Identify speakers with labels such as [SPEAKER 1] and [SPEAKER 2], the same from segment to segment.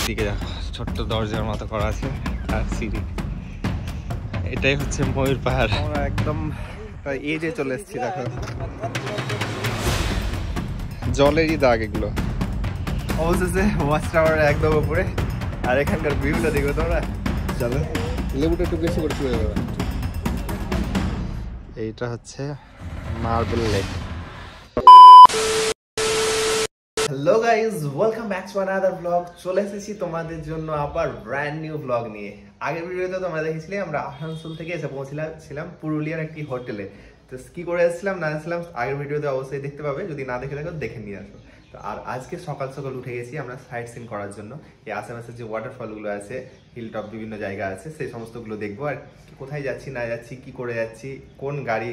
[SPEAKER 1] এইদিকে দেখো ছোট্ট দরজার মতো করা আছে আর সিঁড়ি। এটাই হচ্ছে ময়ূর পাহাড়। আমরা একদম এই যে চলে এসেছি, দেখো জলেরই দাগ এগুলো। অবশেষে ওয়াচ টাওয়ার একদম উপরে, আর এখানকার ভিউটা দেখবে তোমরা। চলো লেবুটা একটু বেশি করে চলে যাবে। এইটা হচ্ছে marble lake. Hello guys, welcome back to another blog. চলে এসেছি তোমাদের জন্য আবার ব্র্যান্ড নিউ ব্লগ নিয়ে। আগের ভিডিওতে তোমরা দেখেছিলে আমরা আসানসোল থেকে এসে পৌঁছেছিলাম পুরুলিয়ার একটি হোটেলে। তো কি করে এসেছিলাম না এসেছিলাম আগের ভিডিওতে অবশ্যই দেখতে পাবে, যদি না দেখে থাকো দেখে নিয়ে আসো। তো আর আজকে সকাল সকাল উঠে গেছি আমরা সাইট সিন করার জন্য। এই আশেপাশে যে ওয়াটারফলগুলো আছে, হিল টপ বিভিন্ন জায়গা আছে, সেই সমস্তগুলো দেখবো। আর কোথায় যাচ্ছি না যাচ্ছি, কি করে যাচ্ছি, কোন গাড়ি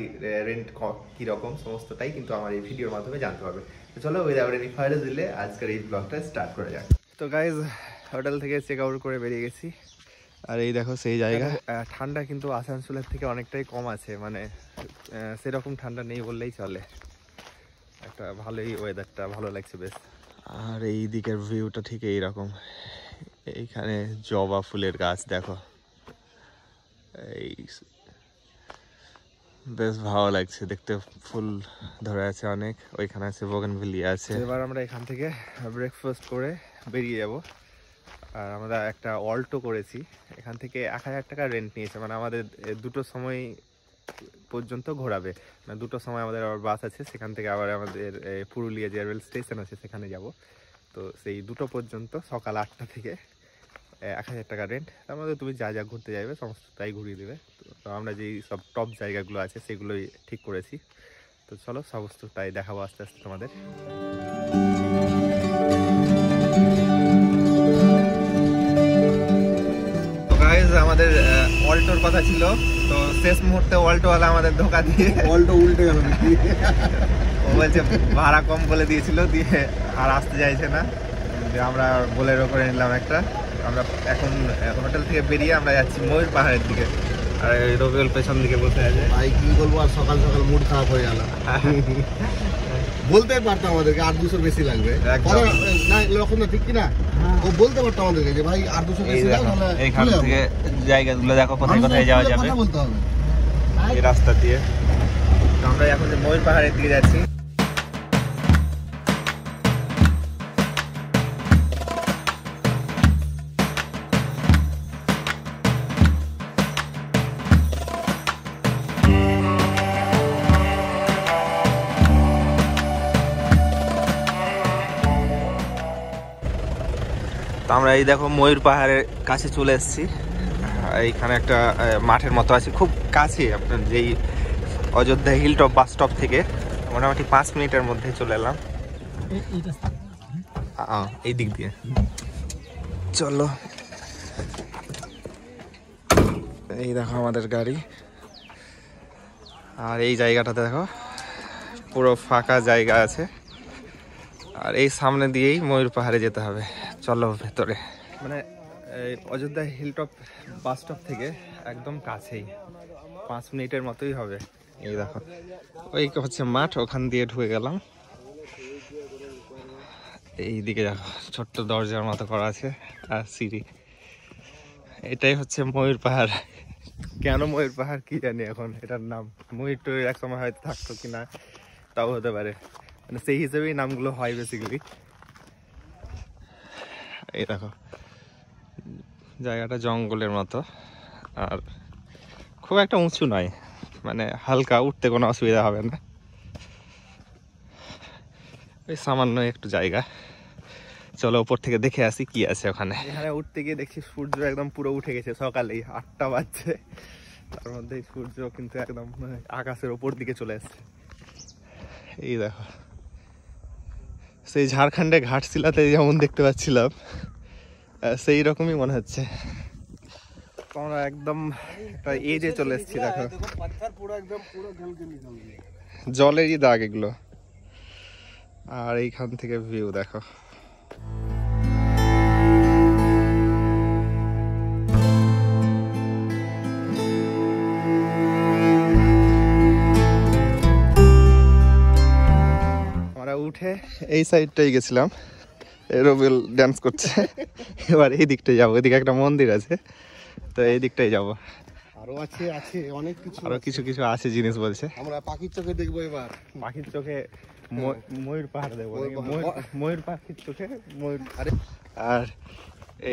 [SPEAKER 1] রেন্ট কীরকম, সমস্তটাই কিন্তু আমার এই ভিডিওর মাধ্যমে জানতে হবে। তো চলো উইদাউট এনি ফার্দার ডিলে আজকের এই ব্লগটা স্টার্ট করা যাক। তো গাইজ হোটেল থেকে চেক আউট করে বেরিয়ে গেছি। আর এই দেখো সেই জায়গা। ঠান্ডা কিন্তু আসানসোলের থেকে অনেকটাই কম আছে, মানে সেরকম ঠান্ডা নেই বললেই চলে। একটা ভালোই ওয়েদারটা ভালো লাগছে বেশ। আর এই দিকের ভিউটা ঠিক এইরকম। এইখানে জবা ফুলের গাছ দেখো, এই বেশ ভালো লাগছে দেখতে, ফুল ধরে আছে অনেক। ওইখানে আছে বোগেনভিলিয়া আছে। এবার আমরা এখান থেকে ব্রেকফাস্ট করে বেরিয়ে যাব। আর আমরা একটা অল্টো করেছি, এখান থেকে 1000 টাকা রেন্ট নিয়েছে, মানে আমাদের দুটো সময় পর্যন্ত ঘোরাবে। মানে দুটোর সময় আমাদের আবার বাস আছে, সেখান থেকে আবার আমাদের পুরুলিয়া যে রেল স্টেশন আছে সেখানে যাব। তো সেই দুটো পর্যন্ত সকাল 8টা থেকে 1000 টাকা রেন্ট। তার মধ্যে তুমি যা যা ঘুরতে যাবে সমস্তটাই ঘুরিয়ে দেবে। তো আমরা যেই সব টপ জায়গাগুলো আছে সেগুলোই ঠিক করেছি। তো চলো সমস্তটাই দেখাবো আস্তে আস্তে তোমাদের। আমাদের অল্টোর কথা ছিল, তো শেষ মুহূর্তে অল্টোওয়ালা আমাদের ধোকা দিয়ে অল্টো উল্টে গেল। ও বলছে ভাড়া কম বলে দিয়েছিল, দিয়ে আর আসতে চাইছে না। আমরা বোলেরো করে নিলাম একটা। আমরা এখন হোটেল থেকে বেরিয়ে আমরা যাচ্ছি ময়ূর পাহাড়ের দিকে। আর রবিউল পেছন দিকে বসে আছে।
[SPEAKER 2] ভাই কি বলবো, আর সকাল সকাল মুড খারাপ হয়ে গেল। বলতে পারতাম আমাদেরকে 8-200 বেশি লাগবে, না এরকম না, ঠিক কিনা? ও বলতে পারতাম আমাদেরকে যে ভাই 8-200 বেশি লাগবে।
[SPEAKER 1] এইখান থেকে জায়গাগুলো দেখো কোথায় কোথায় যাওয়া যাবে,
[SPEAKER 2] বলতে হবে
[SPEAKER 1] এই রাস্তা দিয়ে। আমরা এখন যে ময়ূর পাহাড়ের দিকে যাচ্ছি। আমরা এই দেখো ময়ূর পাহাড়ের কাছে চলে এসেছি। এইখানে একটা মাঠের মতো আছে, খুব কাছে আপনার যেই Ayodhya hill top bus stop থেকে মোটামুটি 5 মিনিটের মধ্যে চলে এলাম এই দিক দিয়ে। চলো এই দেখো আমাদের গাড়ি। আর এই জায়গাটাতে দেখো পুরো ফাঁকা জায়গা আছে। আর এই সামনে দিয়েই ময়ূর পাহাড়ে যেতে হবে। চলো ভেতরে। মানে অযোধ্যা হিলটপ বাস স্টপ থেকে একদম কাছেই, 5 মিনিটের মতোই হবে। এই দেখো ওই হচ্ছে মাঠ, ওখান দিয়ে ঢুকে গেলাম। এই দিকে দেখো ছোট্ট দরজার মতো করা আছে আর সিঁড়ি। এটাই হচ্ছে ময়ূর পাহাড়। কেন ময়ূর পাহাড় কি জানি এখন এটার নাম। ময়ূর টয়ূর এক সময় হয়তো থাকতো কিনা তাও হতে পারে, মানে সেই হিসেবেই নামগুলো হয় বেসিক্যালি। এই দেখো জায়গাটা জঙ্গলের মতো, আর খুব একটা উঁচু নয়, মানে হালকা উঠতে কোনো অসুবিধা হবে না। ওই সামান্য একটু জায়গা। চলো উপর থেকে দেখে আসি কি আছে ওখানে। এখানে উঠতে গিয়ে দেখছি সূর্য একদম পুরো উঠে গেছে, সকালেই 8টা বাজছে। তার মধ্যে সূর্য কিন্তু একদম আকাশের ওপর দিকে চলে আসছে। এই দেখো সেই ঝাড়খণ্ডে ঘাটশিলাতে যেমন দেখতে পাচ্ছিলাম সেই রকমই মনে হচ্ছে। আমরা একদম এই যে চলে এসেছি, দেখো জলেরই দাগ এগুলো। আর এইখান থেকে ভিউ দেখো। আমরা উঠে এই সাইডটাই গেছিলাম, রবিউল ডান্স করছে। এবার এই দিকটাই যাবো, এদিকে একটা মন্দির আছে, তো এই দিকটাই যাবো।
[SPEAKER 2] আরো আছে আছে অনেক কিছু,
[SPEAKER 1] আরো কিছু কিছু আছে জিনিস বলছে।
[SPEAKER 2] আমরা পাখির চোখে দেখবো এবার।
[SPEAKER 1] পাখির চোখে ময়ূর পাহাড় দেখবো, ময়ূর পাখির চোখে ময়ূর। আর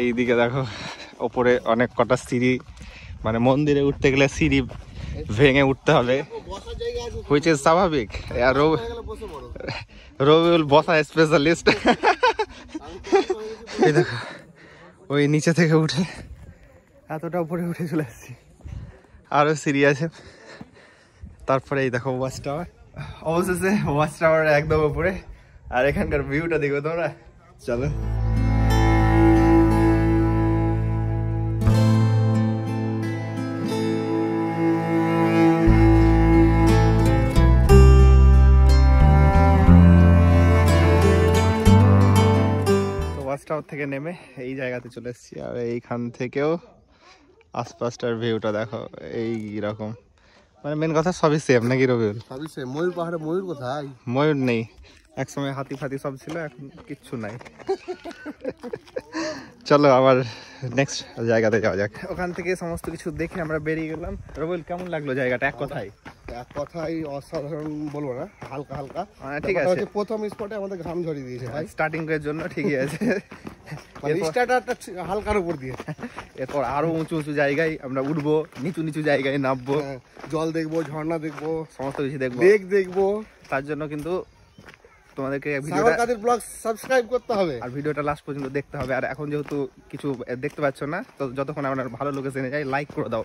[SPEAKER 1] এইদিকে দেখো ওপরে অনেক কটা সিঁড়ি, মানে মন্দিরে উঠতে গেলে সিঁড়ি ভেঙে উঠতে হবে, হুইচ ইজ স্বাভাবিক। আর রবিউল বসা স্পেশালিস্ট। এই দেখো ওই নিচে থেকে উঠে এতটা উপরে উঠে চলে আসছি, আরো সিঁড়ি আছে। তারপরে এই দেখো ওয়াচ টাওয়ার, অবশেষে ওয়াচ টাওয়ার একদম উপরে। আর এখানকার ভিউটা দেখো তোমরা, চলো। ওয়াচ টাওয়ার থেকে নেমে এই জায়গাতে চলে এসেছি, আর এইখান থেকেও আশপাশটার ভিউটা দেখো এই রকম। মানে মেন কথা সবই সেম নাকি রবিউল?
[SPEAKER 2] সবই সেম। ময়ূর পাহাড়ে ময়ূর কোথায়?
[SPEAKER 1] ময়ূর নেই, একসময় হাতি ফাতি সব ছিল, এখন কিচ্ছু নাই। চলো আবার নেক্সট জায়গাতে যাওয়া যাক। ওখান থেকে সমস্ত কিছু দেখে আমরা বেরিয়ে গেলাম। রবিউল কেমন লাগলো জায়গাটা? এক কথায়
[SPEAKER 2] অসাধারণ বলবো না, হালকা হালকা।
[SPEAKER 1] ঠিক আছে,
[SPEAKER 2] প্রথম স্পটে আমাদের ঘাম ঝরিয়ে দিয়েছে ভাই,
[SPEAKER 1] স্টার্টিং এর জন্য ঠিকই আছে।
[SPEAKER 2] স্টার্টারটা হালকার উপর দিয়ে,
[SPEAKER 1] এরপর আরো উঁচু উঁচু জায়গায় আমরা উঠবো, নিচু নিচু জায়গায় নামবো,
[SPEAKER 2] জল দেখবো, ঝর্ণা দেখবো,
[SPEAKER 1] সমস্ত কিছু দেখবো,
[SPEAKER 2] দেখবো।
[SPEAKER 1] তার জন্য কিন্তু তোমাদেরকে
[SPEAKER 2] ব্লগ সাবস্ক্রাইব করতে হবে
[SPEAKER 1] আর ভিডিওটা লাস্ট পর্যন্ত দেখতে হবে। আর এখন যেহেতু কিছু দেখতে পাচ্ছ না, তো যতক্ষণ আমরা ভালো লোকেশনে যাই লাইক করে দাও।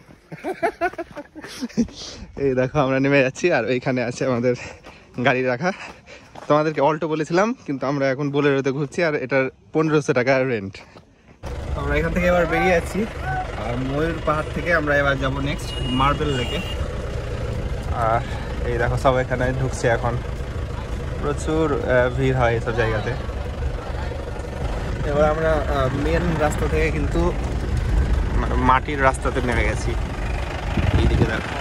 [SPEAKER 1] এই দেখো আমরা নেমে যাচ্ছি, আর এইখানে আছে আমাদের গাড়ি রাখা। তোমাদেরকে অল্টো বলেছিলাম, কিন্তু আমরা এখন বোলেরোতে ঘুরছি, আর এটার 1500 টাকা রেন্ট। আমরা এখান থেকে এবার বেরিয়ে যাচ্ছি, আর ময়ূর পাহাড় থেকে আমরা এবার যাব নেক্সট মার্বেল লেকে। আর এই দেখো সব এখানে ঢুকছে, এখন প্রচুর ভিড় হয় এসব জায়গাতে। এবার আমরা মেন রাস্তা থেকে কিন্তু মাটির রাস্তাতে নেমে গেছি। এইদিকে দেখো,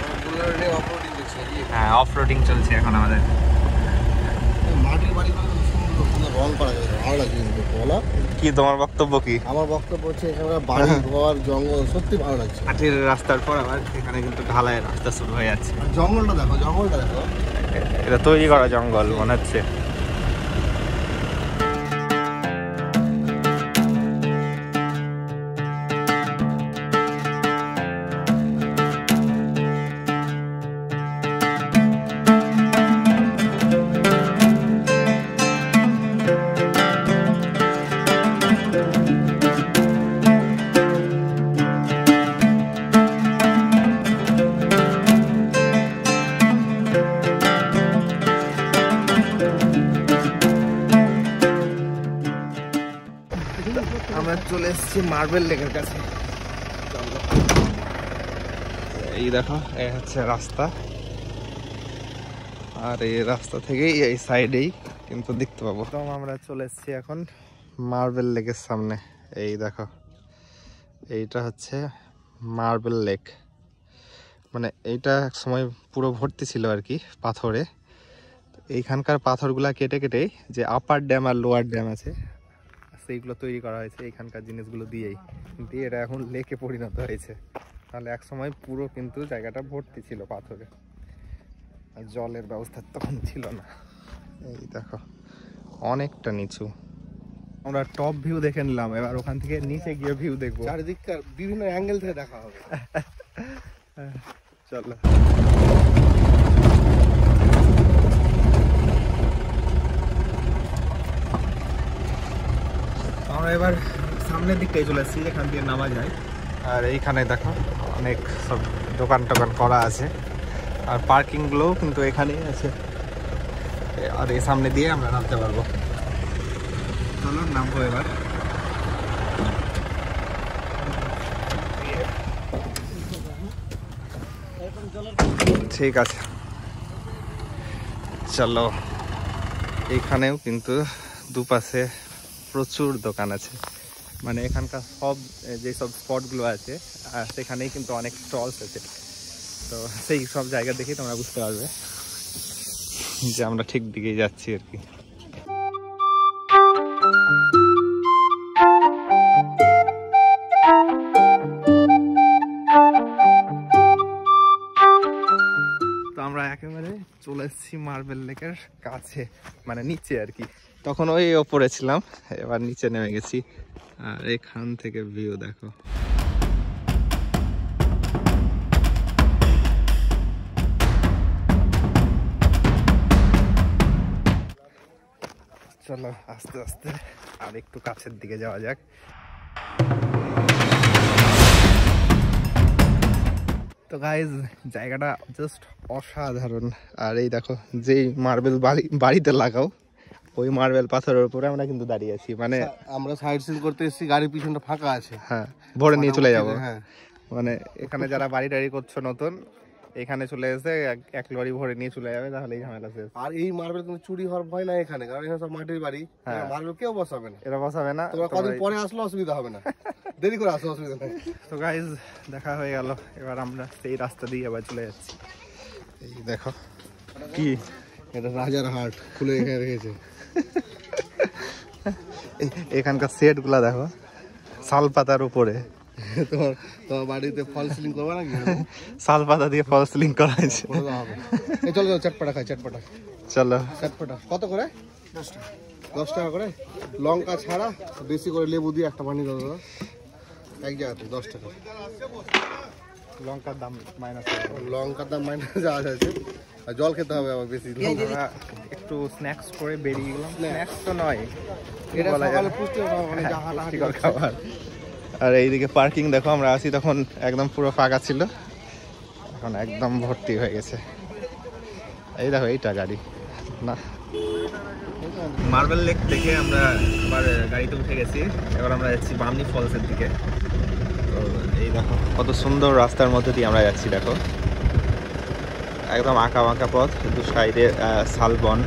[SPEAKER 1] হ্যাঁ অফ রোডিং চলছে এখন আমাদের। কি তোমার বক্তব্য কি?
[SPEAKER 2] আমার বক্তব্য হচ্ছে এখানে বাড়ি ঘর জঙ্গল সত্যি ভালো লাগছে।
[SPEAKER 1] মাটির রাস্তার পর আবার এখানে কিন্তু ঢালাইয়ের রাস্তা শুরু হয়ে যাচ্ছে।
[SPEAKER 2] জঙ্গলটা দেখো, জঙ্গলটা দেখো,
[SPEAKER 1] এটা তৈরি করা জঙ্গল মনে হচ্ছে। আমরা চলে এসেছি মার্বেল লেকের কাছে। এই দেখো এই হচ্ছে রাস্তা, আর এই রাস্তা থেকেই এই সাইডেই কিন্তু দেখতে পাবো। তো আমরা চলে এসেছি এখন মার্বেল লেকের সামনে। এই দেখো এইটা হচ্ছে মার্বেল লেক, মানে এইটা এক সময় পুরো ভর্তি ছিল আর কি পাথরে। এইখানকার পাথরগুলা কেটে কেটে যে আপার ড্যাম আর লোয়ার ড্যাম আছে সেইগুলো তৈরি করা হয়েছে এখানকার জিনিসগুলো দিয়েই, কিন্তু এটা এখন লেকে পরিণত হয়েছে। তাহলে এক সময় পুরো কিন্তু জায়গাটা ভর্তি ছিল পাথরে, আর জলের ব্যবস্থা তখন ছিল না। এই দেখো অনেকটা নিচু। আমরা টপ ভিউ দেখে নিলাম, এবার ওখান থেকে নিচে গিয়ে ভিউ দেখবো,
[SPEAKER 2] চারিদিককার বিভিন্ন অ্যাঙ্গেল থেকে দেখা হবে।
[SPEAKER 1] চলো। আমরা এবার সামনের দিকটাই চলে এসেছি, এখান দিয়ে নামা যায়। আর এইখানে দেখো অনেক সব দোকান টোকান করা আছে, আর পার্কিংগুলোও কিন্তু এখানেই আছে। আর এই সামনে দিয়ে আমরা নামতে পারবো। চলো নামবো এবার। ঠিক আছে চলো। এইখানেও কিন্তু দুপাশে প্রচুর দোকান আছে, মানে এখানকার সব যেসব স্পটগুলো আছে আর সেখানেই কিন্তু অনেক স্টলস আছে। তো সেই সব জায়গা দেখেই তোমরা বুঝতে পারবে যে আমরা ঠিক দিকেই যাচ্ছি আর কি। চলে এসেছি মার্বেল লেকের কাছে, মানে নিচে আর কি। তখন ওই ওপরে ছিলাম, এবার নিচে নেমে গেছি। আর এখান থেকে ভিউ দেখো। চলো আস্তে আস্তে আর একটু কাছের দিকে যাওয়া যাক। তো গাইজ জায়গাটা জাস্ট অসাধারণ। আর এই দেখো যেই মার্বেল বাড়িতে লাগাও ওই মার্বেল পাথরের উপরে আমরা কিন্তু দাঁড়িয়ে আছি, মানে
[SPEAKER 2] আমরা সাইড সিন করতে এসেছি, গাড়ির পিছনটা ফাঁকা আছে।
[SPEAKER 1] হ্যাঁ, ভরে নিয়ে চলে যাবো।
[SPEAKER 2] হ্যাঁ,
[SPEAKER 1] মানে এখানে যারা বাড়ি টাড়ি করছো নতুন, এখানে চলে এসে এক লরি ভরে নিয়ে চলে যাবে, তাহলে এই ঝামেলা শেষ।
[SPEAKER 2] আর এই মার্বেল কিন্তু চুরি হওয়ার ভয় নাই এখানে, কারণ এখানে সব মাটির বাড়ি। মার্বেল কেউ বসাবে না,
[SPEAKER 1] এরা বসাবে না।
[SPEAKER 2] তোমরা কদিন পরে আসলে অসুবিধা হবে না, দেরি করে আসলে অসুবিধা নেই।
[SPEAKER 1] তো গাইজ দেখা হয়ে গেল, এবার আমরা সেই রাস্তা দিয়ে আবার চলে যাচ্ছি। এই দেখো কি,
[SPEAKER 2] এটা রাজার হাট খুলে এখানে রেখেছে।
[SPEAKER 1] এখানকার সেট গুলা দেখো, শাল পাতার উপরে।
[SPEAKER 2] তোমার বাড়িতে ফল সিলিং করবে নাকি?
[SPEAKER 1] শাল পাতা দিয়ে ফল সিলিং করা হয়েছে।
[SPEAKER 2] চলো চটপটা খাই, চটপটা।
[SPEAKER 1] চলো
[SPEAKER 2] চটপটা কত করে? 10 টাকা করে। লঙ্কা ছাড়া বেশি করে লেবু দিয়ে একটা বানিয়ে দাও দাদা, এক জায়গাতে 10 টাকা।
[SPEAKER 1] লঙ্কার দাম মাইনাস,
[SPEAKER 2] লঙ্কার দাম মাইনাস যাওয়া যাচ্ছে। আর জল খেতে হবে আবার বেশি।
[SPEAKER 1] একটু স্ন্যাক্স করে বেরিয়ে গেলাম। স্ন্যাক্স তো নয়,
[SPEAKER 2] এটা সকালে পুষ্টিকর
[SPEAKER 1] খাবার। আর এইদিকে পার্কিং দেখো, আমরা আসি তখন একদম পুরো ফাঁকা ছিল, এখন একদম ভর্তি হয়ে গেছে। এই দেখো এইটা গাড়ি না। মার্বেল লেক থেকে আমরা আবার গাড়িতে উঠে গেছি, এবার আমরা যাচ্ছি বামনি ফলসের দিকে। তো এই দেখো কত সুন্দর রাস্তার মধ্যে দিয়ে আমরা যাচ্ছি, দেখো একদম আঁকা বাঁকা পথ, দু সাইডে শালবন।